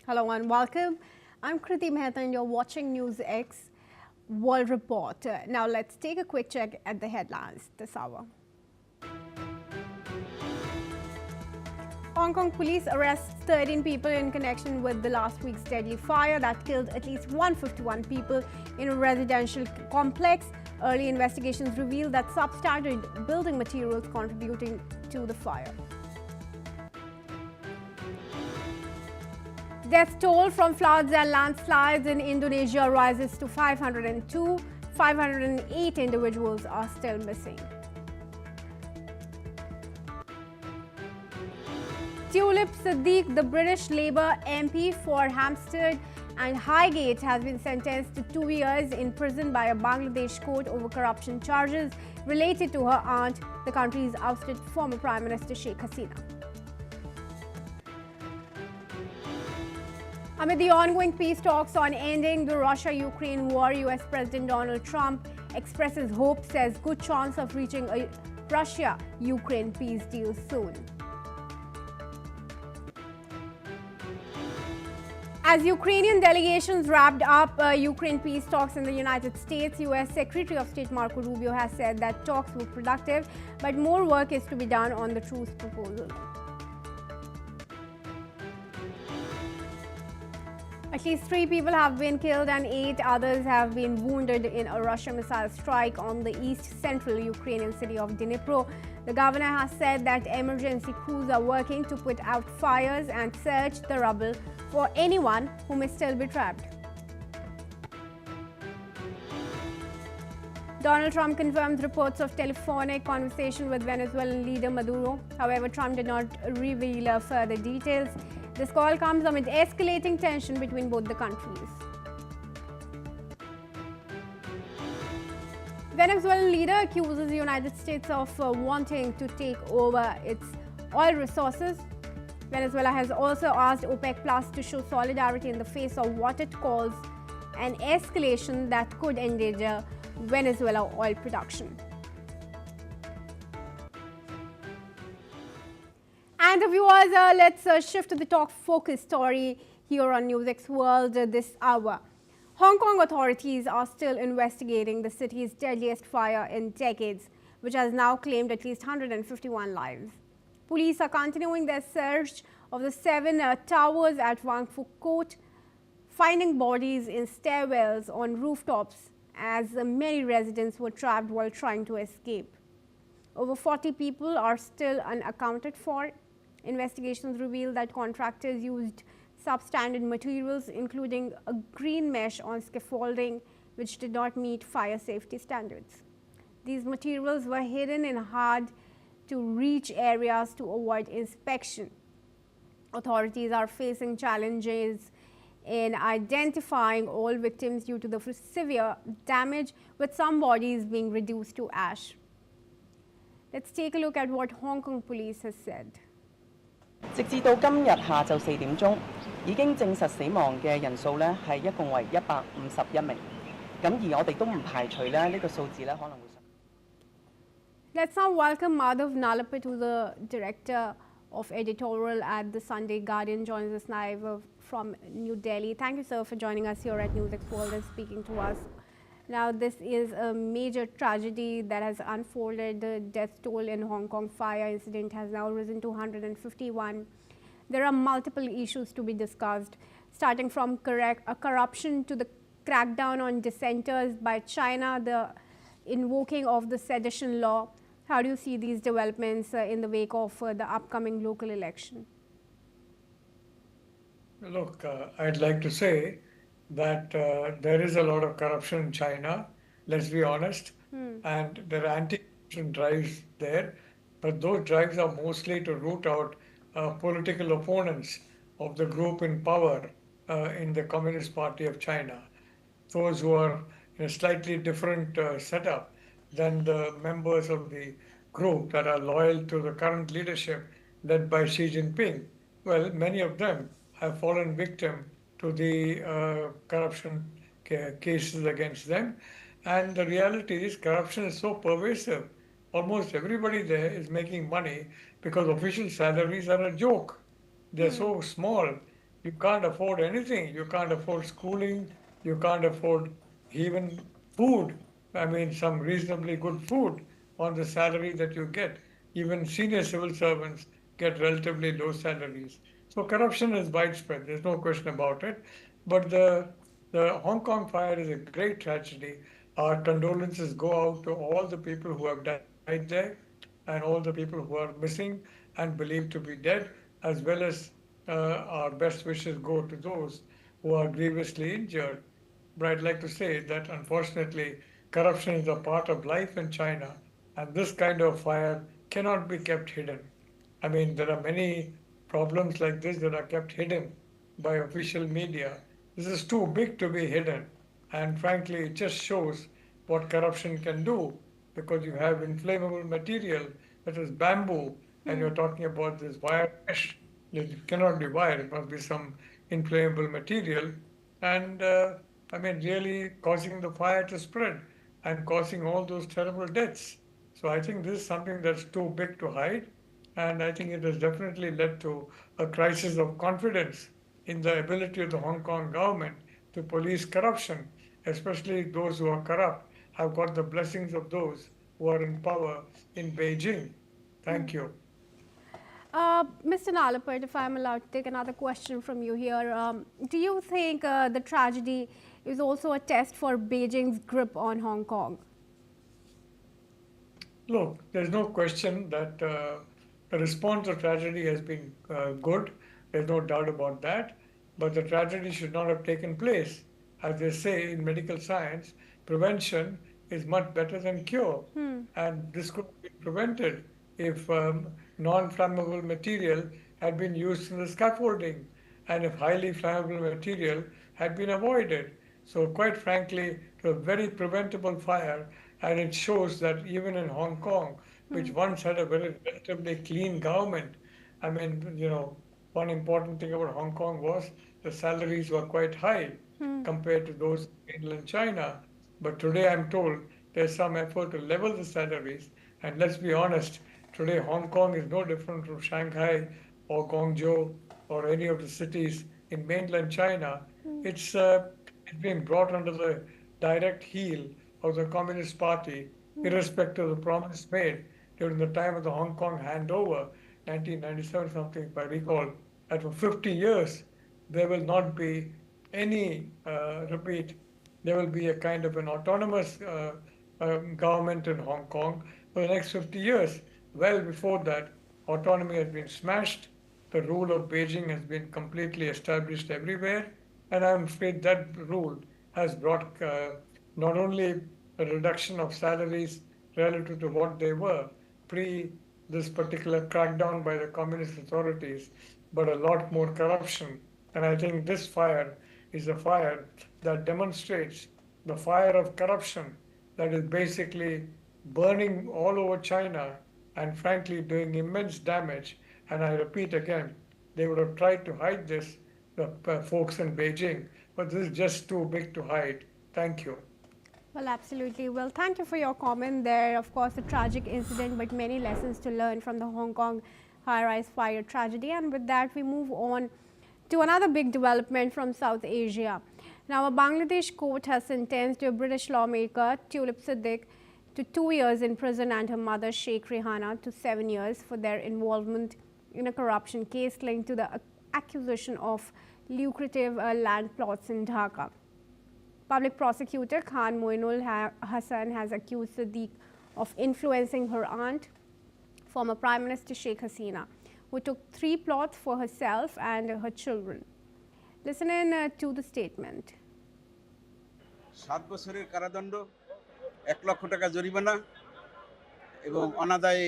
Hello and welcome. I'm Kriti Mehta and you're watching News X World Report. Now let's take a quick check at the headlines this hour. Hong Kong police arrests 13 people in connection with the last week's deadly fire that killed at least 151 people in a residential complex. Early investigations reveal that substandard building materials contributing to the fire. Death toll from floods and landslides in Indonesia rises to 502. 508 individuals are still missing. Tulip Siddique, the British Labour MP for Hampstead and Highgate, has been sentenced to 2 years in prison by a Bangladesh court over corruption charges related to her aunt, the country's ousted former Prime Minister Sheikh Hasina. Amid the ongoing peace talks on ending the Russia-Ukraine war, US President Donald Trump expresses hope, says good chance of reaching a Russia-Ukraine peace deal soon. As Ukrainian delegations wrapped up Ukraine peace talks in the United States, US Secretary of State Marco Rubio has said that talks were productive, but more work is to be done on the truce proposal. At least 3 people have been killed and 8 others have been wounded in a Russian missile strike on the east-central Ukrainian city of Dnipro. The governor has said that emergency crews are working to put out fires and search the rubble for anyone who may still be trapped. Donald Trump confirms reports of telephonic conversation with Venezuelan leader Maduro. However, Trump did not reveal further details. This call comes amid escalating tension between both the countries. Venezuelan leader accuses the United States of wanting to take over its oil resources. Venezuela has also asked OPEC Plus to show solidarity in the face of what it calls an escalation that could endanger Venezuela oil production. And viewers, let's shift to the top focus story here on NewsX World this hour. Hong Kong authorities are still investigating the city's deadliest fire in decades, which has now claimed at least 151 lives. Police are continuing their search of the 7 towers at Wang Fuk Court, finding bodies in stairwells on rooftops as many residents were trapped while trying to escape. Over 40 people are still unaccounted for. Investigations reveal that contractors used substandard materials, including a green mesh on scaffolding, which did not meet fire safety standards. These materials were hidden in hard-to-reach areas to avoid inspection. Authorities are facing challenges in identifying all victims due to the severe damage, with some bodies being reduced to ash. Let's take a look at what Hong Kong police has said. 直至到今日下晝4點鐘，已經證實死亡嘅人數咧係一共為151名。咁而我哋都唔排除咧呢個數字咧可能會上。Let's now welcome Madhav Nalapit, who's the director of editorial at the Sunday Guardian, joins us live from New Delhi. Thank you, sir, for joining us here at NewsX World and speaking to us. Now, this is a major tragedy that has unfolded. The death toll in Hong Kong fire incident has now risen to 151. There are multiple issues to be discussed, starting from corruption to the crackdown on dissenters by China, the invoking of the sedition law. How do you see these developments in the wake of the upcoming local election? Look, I'd like to say that there is a lot of corruption in China, let's be honest, and there are anti-corruption drives there, but those drives are mostly to root out political opponents of the group in power in the Communist Party of China, those who are in a slightly different setup than the members of the group that are loyal to the current leadership led by Xi Jinping. Well, many of them have fallen victim to the corruption cases against them. And the reality is corruption is so pervasive. Almost everybody there is making money because official salaries are a joke. They're so small. You can't afford anything. You can't afford schooling. You can't afford even food. I mean, some reasonably good food on the salary that you get. Even senior civil servants get relatively low salaries. So corruption is widespread. There's no question about it. But the Hong Kong fire is a great tragedy. Our condolences go out to all the people who have died there and all the people who are missing and believed to be dead, as well as our best wishes go to those who are grievously injured. But I'd like to say that unfortunately, corruption is a part of life in China, and this kind of fire cannot be kept hidden. I mean, there are many problems like this that are kept hidden by official media. This is too big to be hidden, and frankly, it just shows what corruption can do because you have inflammable material that is bamboo, and you're talking about this wire mesh. It cannot be wire, it must be some inflammable material, and I mean, really causing the fire to spread and causing all those terrible deaths. So I think this is something that's too big to hide, and I think it has definitely led to a crisis of confidence in the ability of the Hong Kong government to police corruption, especially those who are corrupt have got the blessings of those who are in power in Beijing. Thank you. Mr. Nalapert, if I'm allowed to take another question from you here, do you think the tragedy is also a test for Beijing's grip on Hong Kong? Look, there's no question that the response to tragedy has been good. There's no doubt about that. But the tragedy should not have taken place. As they say in medical science, prevention is much better than cure. And this could be prevented if non-flammable material had been used in the scaffolding and if highly flammable material had been avoided. So quite frankly, it was a very preventable fire, and it shows that even in Hong Kong, which once had a very relatively clean government, I mean, you know, one important thing about Hong Kong was the salaries were quite high compared to those in mainland China. But today I'm told there's some effort to level the salaries. And let's be honest, today Hong Kong is no different from Shanghai or Guangzhou or any of the cities in mainland China. It's been brought under the direct heel of the Communist Party, irrespective of the promise made during the time of the Hong Kong handover, 1997 something, if I recall, that for 50 years there will not be any repeat. There will be a kind of an autonomous government in Hong Kong for the next 50 years. Well before that, autonomy has been smashed. The rule of Beijing has been completely established everywhere. And I'm afraid that rule has brought not only a reduction of salaries relative to what they were pre this particular crackdown by the communist authorities, but a lot more corruption. And I think this fire is a fire that demonstrates the fire of corruption that is basically burning all over China and frankly doing immense damage. And I repeat again, they would have tried to hide this, the folks in Beijing, but this is just too big to hide. Thank you. Well, absolutely. Well, thank you for your comment there. Of course, a tragic incident, but many lessons to learn from the Hong Kong high-rise fire tragedy. And with that, we move on to another big development from South Asia. Now, a Bangladesh court has sentenced a British lawmaker, Tulip Siddiq, to 2 years in prison and her mother, Sheikh Rehana, to 7 years for their involvement in a corruption case linked to the acquisition of lucrative land plots in Dhaka. Public prosecutor Khan Moinul Hassan has accused Siddiq of influencing her aunt, former Prime Minister Sheikh Hasina, who took 3 plots for herself and her children. Listen in to the statement. 7 বছরের কারাদণ্ড 1 লক্ষ টাকা জরিমানা এবং অনাদায়ে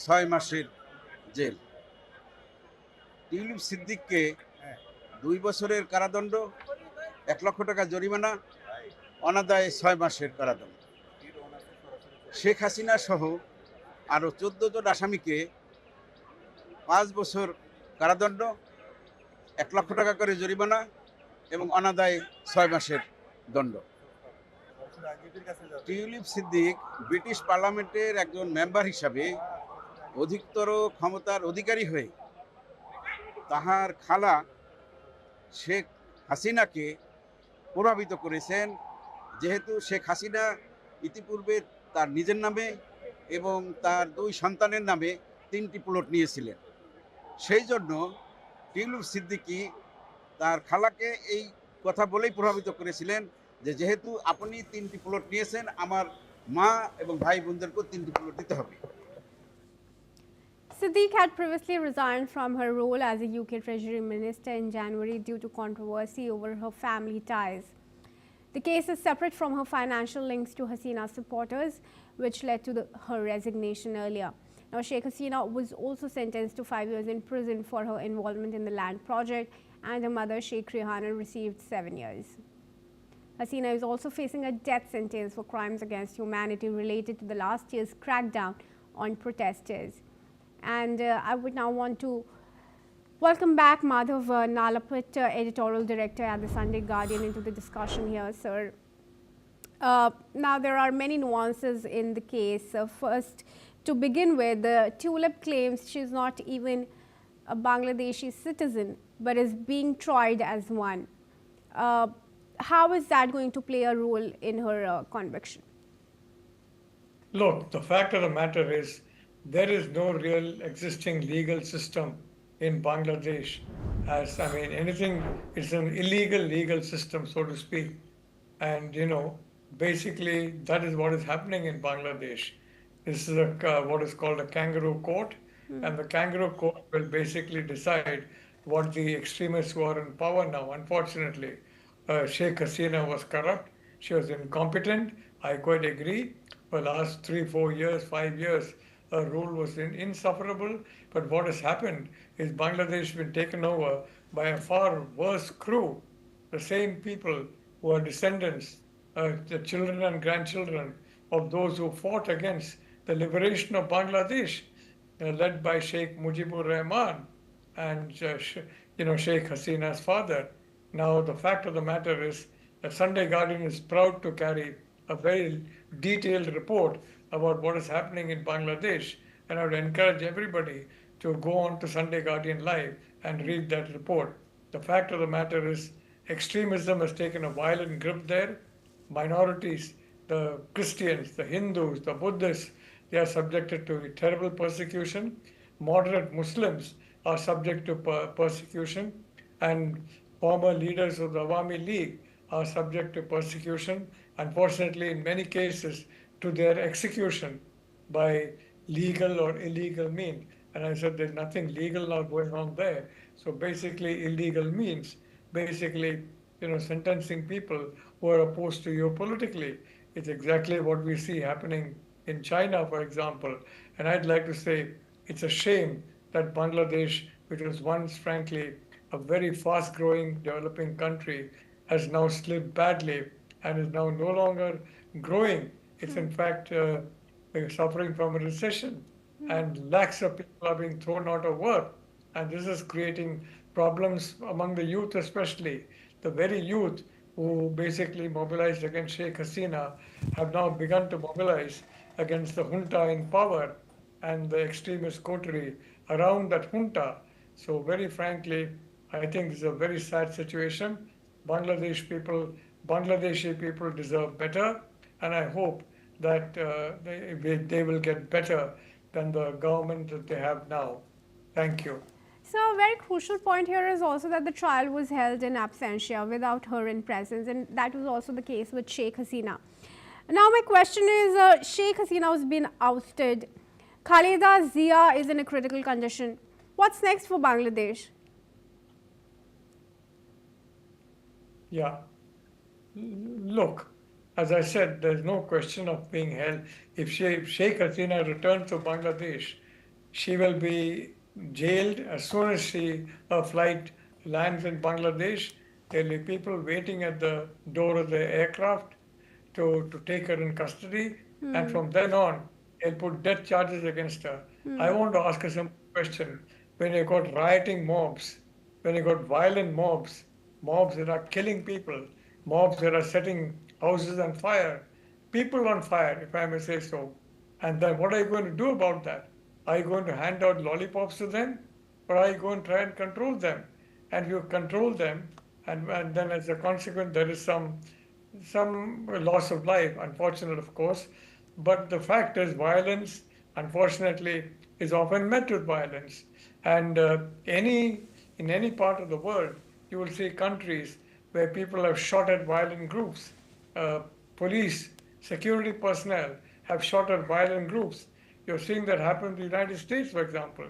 6 মাসের jail. Tulip সিদ্দিককে 2 বছরের কারাদণ্ড 1 লক্ষ টাকা জরিমানা অনাদায়ে 6 মাসের কারাদণ্ড। শেখ হাসিনা সহ আরো 14 জন আসামিকে 5 বছর কারাদণ্ড 1 লক্ষ টাকা করে জরিমানা এবং অনাদায়ে 6 মাসের দণ্ড। টিউলিপ সিদ্দিক ব্রিটিশ পার্লামেন্টের একজন মেম্বার হিসাবে অধিকতর ক্ষমতার অধিকারী হয়ে তাহার খালা শেখ হাসিনাকে প্রভাবিত করেছেন, যেহেতু শেখ হাসিনা ইতিপূর্বে তার নিজের নামে এবং তার দুই সন্তানের নামে 3টি প্লট নিয়েছিলেন। সেই জন্য টিউলিপ সিদ্দিকী তার খালাকে এই কথা বলেই প্রভাবিত করেছিলেন যে যেহেতু আপনি 3টি প্লট নিয়েছেন, আমার মা এবং ভাই বোনদেরকেও 3টি প্লট দিতে হবে। Siddique had previously resigned from her role as a UK Treasury Minister in January due to controversy over her family ties. The case is separate from her financial links to Hasina's supporters, which led to her resignation earlier. Now, Sheikh Hasina was also sentenced to 5 years in prison for her involvement in the land project, and her mother, Sheikh Rehana, received 7 years. Hasina is also facing a death sentence for crimes against humanity related to the last year's crackdown on protesters. And I would now want to welcome back Madhav Nalapit, editorial director at the Sunday Guardian, into the discussion here, sir. Now, there are many nuances in the case. First, to begin with, the Tulip claims she's not even a Bangladeshi citizen, but is being tried as one. How is that going to play a role in her conviction? Look, the fact of the matter is there is no real existing legal system in Bangladesh. Anything is an illegal legal system, so to speak. And, basically that is what is happening in Bangladesh. This is what is called a kangaroo court. And the kangaroo court will basically decide what the extremists who are in power now. Unfortunately, Sheikh Hasina was corrupt. She was incompetent. I quite agree. For the last 3, 4 years, 5 years, her rule was insufferable. But what has happened is Bangladesh has been taken over by a far worse crew, the same people who are descendants, the children and grandchildren of those who fought against the liberation of Bangladesh, led by Sheikh Mujibur Rahman and Sheikh Hasina's father. Now, the fact of the matter is that Sunday Guardian is proud to carry a very detailed report about what is happening in Bangladesh, and I would encourage everybody to go on to Sunday Guardian Live and read that report. The fact of the matter is extremism has taken a violent grip there. Minorities, the Christians, the Hindus, the Buddhists, they are subjected to terrible persecution. Moderate Muslims are subject to persecution, and former leaders of the Awami League are subject to persecution, unfortunately in many cases to their execution by legal or illegal means. And I said there's nothing legal now going on there. So basically illegal means basically sentencing people who are opposed to you politically. It's exactly what we see happening in China, for example. And I'd like to say it's a shame that Bangladesh, which was once frankly a very fast growing developing country, has now slipped badly and is now no longer growing. It's in fact suffering from a recession, and lakhs of people are being thrown out of work. And this is creating problems among the youth, especially the very youth who basically mobilized against Sheikh Hasina have now begun to mobilize against the junta in power and the extremist coterie around that junta. So very frankly, I think this is a very sad situation. Bangladeshi people deserve better, and I hope that they will get better than the government that they have now. Thank you. So a very crucial point here is also that the trial was held in absentia without her in presence, and that was also the case with Sheikh Hasina. Now my question is, Sheikh Hasina has been ousted. Khaleda Zia is in a critical condition. What's next for Bangladesh? Yeah. Look, as I said, there's no question of being held. If Sheikh Hasina returns to Bangladesh, she will be jailed as soon as her flight lands in Bangladesh. There'll be people waiting at the door of the aircraft to take her in custody. And from then on, they'll put death charges against her. I want to ask a simple question. When you got rioting mobs, when you got violent mobs that are killing people, mobs that are setting houses on fire, people on fire, if I may say so, and then what are you going to do about that? Are you going to hand out lollipops to them, or are you going to try and control them? And you control them, and then as a consequence, there is some loss of life, unfortunate, of course. But the fact is, violence, unfortunately, is often met with violence. And in any part of the world, you will see countries where people have shot at violent groups. Uh, Police, security personnel have shot at violent groups. You're seeing that happen in the United States, for example.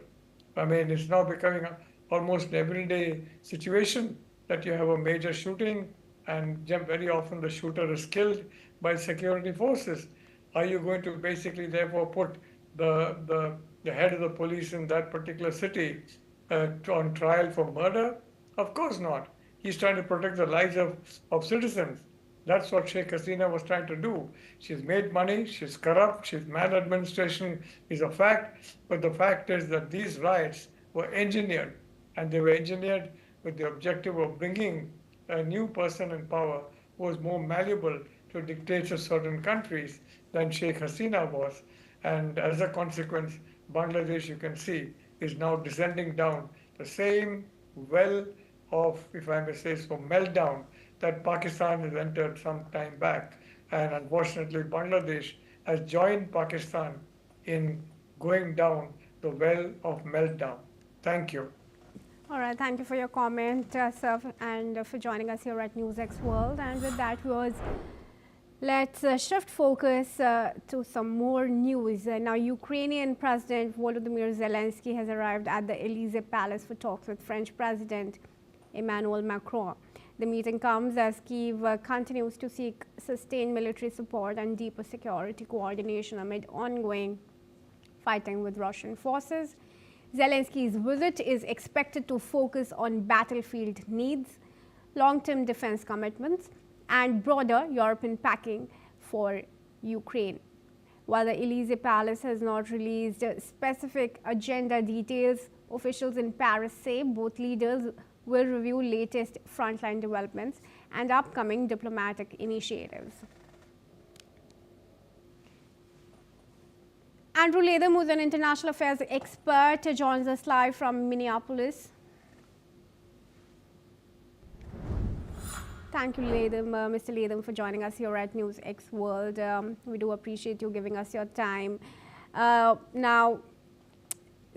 I mean, it's now becoming almost an everyday situation that you have a major shooting, and very often the shooter is killed by security forces. Are you going to basically therefore put the head of the police in that particular city on trial for murder? Of course not. He's trying to protect the lives of citizens. That's what Sheikh Hasina was trying to do. She's made money, she's corrupt, she's maladministration is a fact, but the fact is that these riots were engineered, and they were engineered with the objective of bringing a new person in power who was more malleable to dictates of certain countries than Sheikh Hasina was. And as a consequence, Bangladesh, you can see, is now descending down the same well of, if I may say so, meltdown that Pakistan has entered some time back. And unfortunately, Bangladesh has joined Pakistan in going down the well of meltdown. Thank you. All right, thank you for your comment, sir, and for joining us here at NewsX World. And with that, viewers, let's shift focus to some more news. Now, Ukrainian President Volodymyr Zelensky has arrived at the Elysee Palace for talks with French President Emmanuel Macron. The meeting comes as Kyiv continues to seek sustained military support and deeper security coordination amid ongoing fighting with Russian forces. Zelensky's visit is expected to focus on battlefield needs, long-term defense commitments, and broader European backing for Ukraine. While the Elysee Palace has not released specific agenda details, officials in Paris say both leaders will review latest frontline developments and upcoming diplomatic initiatives. Andrew Latham, who's an international affairs expert, joins us live from Minneapolis. Thank you, Mr. Latham, for joining us here at NewsX World. We do appreciate you giving us your time. Now,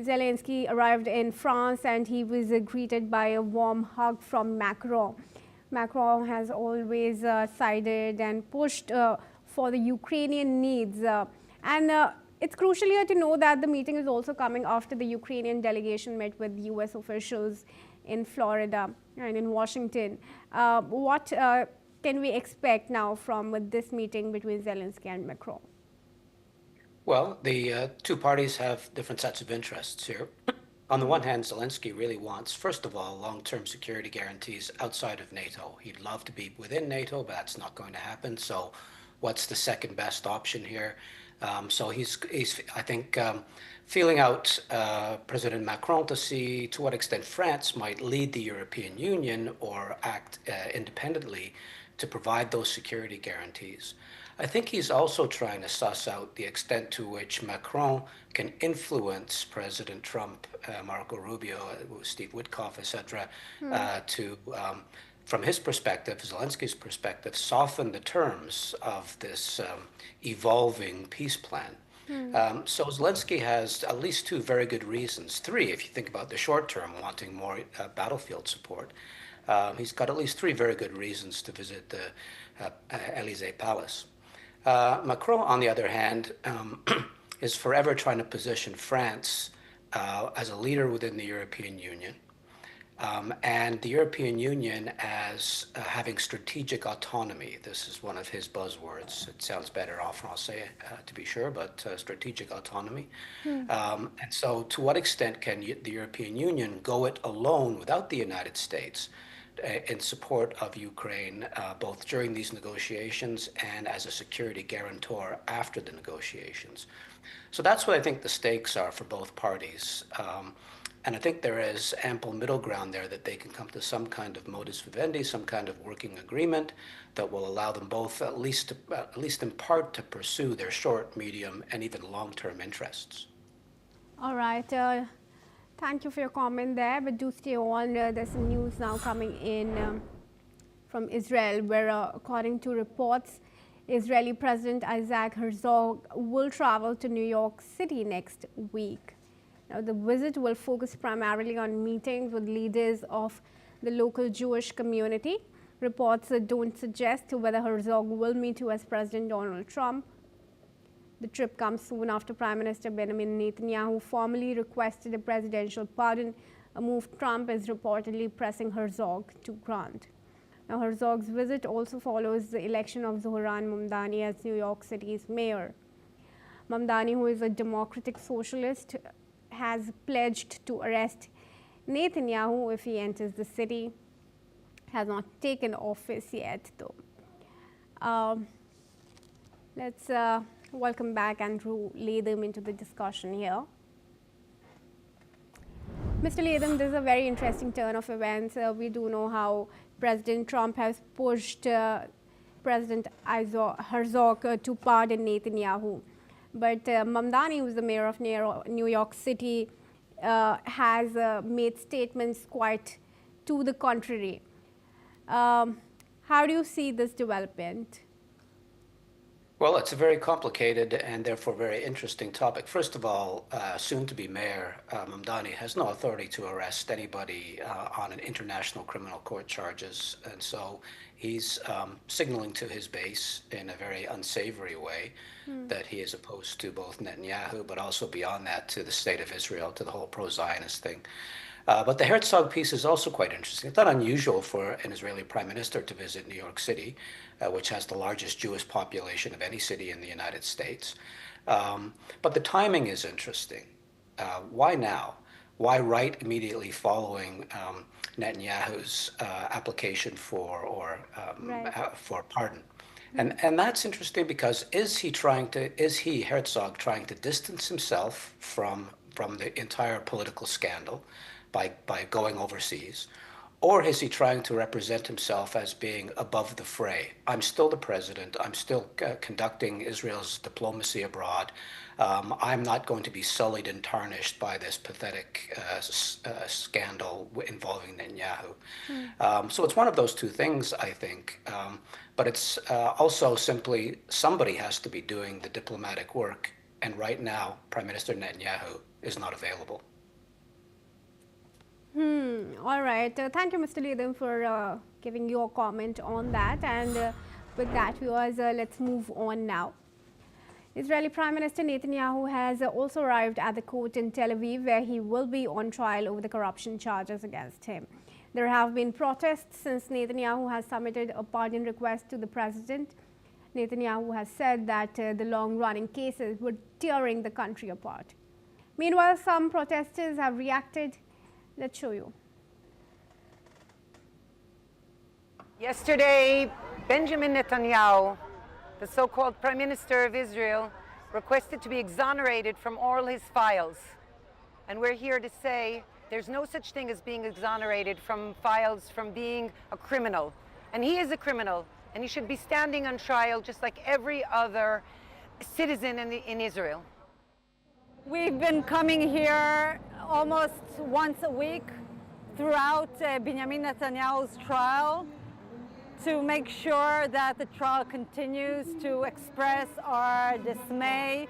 Zelensky arrived in France and he was greeted by a warm hug from Macron. Macron has always sided and pushed for the Ukrainian needs. It's crucial here to know that the meeting is also coming after the Ukrainian delegation met with US officials in Florida and in Washington. What can we expect now from this meeting between Zelensky and Macron? Well, the two parties have different sets of interests here. On the one hand, Zelensky really wants, first of all, long-term security guarantees outside of NATO. He'd love to be within NATO, but that's not going to happen. So what's the second best option here? So he's I think, feeling out President Macron to see to what extent France might lead the European Union or act independently to provide those security guarantees. I think he's also trying to suss out the extent to which Macron can influence President Trump, Marco Rubio, Steve Witkoff, etc., to, from his perspective, Zelensky's perspective, soften the terms of this evolving peace plan. So Zelensky has at least two very good reasons, three if you think about the short term, wanting more battlefield support. He's got at least three very good reasons to visit the Elysee Palace. Macron, on the other hand, is forever trying to position France as a leader within the European Union, and the European Union as having strategic autonomy. This is one of his buzzwords. It sounds better en français, to be sure, but strategic autonomy. And so to what extent can the European Union go it alone without the United States in support of Ukraine, both during these negotiations and as a security guarantor after the negotiations? So that's what I think the stakes are for both parties. And I think there is ample middle ground there that they can come to some kind of modus vivendi, some kind of working agreement that will allow them both, at least in part, to pursue their short, medium, and even long-term interests. All right. Thank you for your comment there, but do stay on. There's some news now coming in from Israel, where according to reports, Israeli President Isaac Herzog will travel to New York City next week. Now, the visit will focus primarily on meetings with leaders of the local Jewish community. Reports don't suggest whether Herzog will meet U.S. President Donald Trump. The trip comes soon after Prime Minister Benjamin Netanyahu formally requested a presidential pardon, a move Trump is reportedly pressing Herzog to grant. Now, Herzog's visit also follows the election of Zohran Mamdani as New York City's mayor. Mamdani, who is a democratic socialist, has pledged to arrest Netanyahu if he enters the city. Has not taken office yet, though. Let's welcome back Andrew Latham into the discussion here. Mr. Latham, this is a very interesting turn of events. We do know how President Trump has pushed President Herzog to pardon Netanyahu. But Mamdani, who is the mayor of New York City, has made statements quite to the contrary. How do you see this development? Well, it's a very complicated and therefore very interesting topic. First of all, soon-to-be mayor Mamdani has no authority to arrest anybody on an international criminal court charges, and so he's signaling to his base in a very unsavory way that he is opposed to both Netanyahu, but also beyond that to the state of Israel, to the whole pro-Zionist thing. But the Herzog piece is also quite interesting. It's not unusual for an Israeli prime minister to visit New York City, which has the largest Jewish population of any city in the United States. But the timing is interesting. Why now? Why right immediately following Netanyahu's application for pardon? And that's interesting because is he Herzog trying to distance himself from the entire political scandal by going overseas? Or is he trying to represent himself as being above the fray? I'm still the president. I'm still conducting Israel's diplomacy abroad. I'm not going to be sullied and tarnished by this pathetic scandal involving Netanyahu. So it's one of those two things, I think. But it's also simply somebody has to be doing the diplomatic work. And right now, Prime Minister Netanyahu is not available. All right. Thank you, Mr. Latham, for giving your comment on that. And with that, viewers, let's move on now. Israeli Prime Minister Netanyahu has also arrived at the court in Tel Aviv, where he will be on trial over the corruption charges against him. There have been protests since Netanyahu has submitted a pardon request to the president. Netanyahu has said that the long-running cases were tearing the country apart. Meanwhile, some protesters have reacted. Let's show you. Yesterday, Benjamin Netanyahu, the so-called Prime Minister of Israel, requested to be exonerated from all his files. And we're here to say there's no such thing as being exonerated from files, from being a criminal. And he is a criminal, and he should be standing on trial just like every other citizen in Israel. We've been coming here almost once a week throughout Benjamin Netanyahu's trial to make sure that the trial continues, to express our dismay,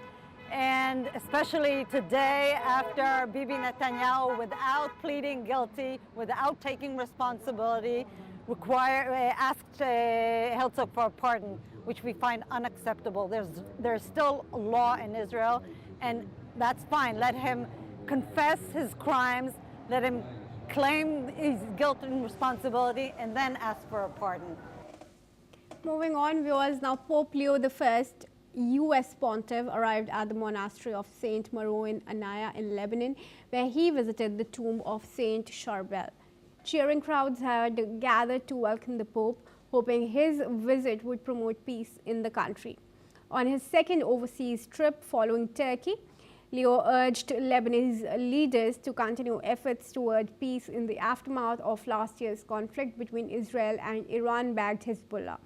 and especially today after Bibi Netanyahu, without pleading guilty, without taking responsibility, asked Herzog for a pardon, which we find unacceptable. There's still a law in Israel, and that's fine. Let him confess his crimes, let him claim his guilt and responsibility, and then ask for a pardon. Moving on, viewers, now Pope Leo I, U.S. pontiff, arrived at the monastery of Saint Maro in Anaya in Lebanon, where he visited the tomb of Saint Charbel. Cheering crowds had gathered to welcome the Pope, hoping his visit would promote peace in the country. On his second overseas trip following Turkey, Leo urged Lebanese leaders to continue efforts toward peace in the aftermath of last year's conflict between Israel and Iran-backed Hezbollah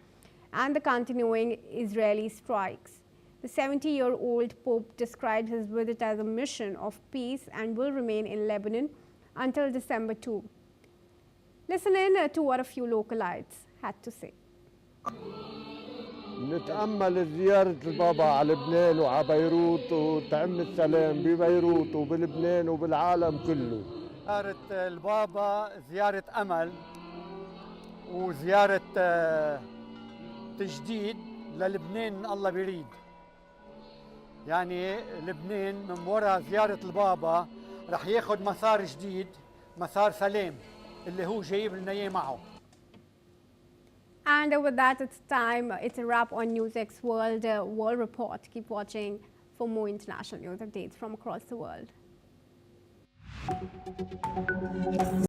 and the continuing Israeli strikes. The 70-year-old Pope described his visit as a mission of peace and will remain in Lebanon until December 2. Listen in to what a few localites had to say. نتأمل زيارة البابا على لبنان وعلى بيروت وتعم السلام ببيروت وبلبنان وبالعالم كله. زيارة البابا زيارة أمل وزيارة تجديد للبنان الله بيريد. يعني لبنان من وراء زيارة البابا رح ياخد مسار جديد، مسار سلام اللي هو جايب لنا اياه معه. And with that, it's time. It's a wrap on NewsX World World Report. Keep watching for more international news updates from across the world.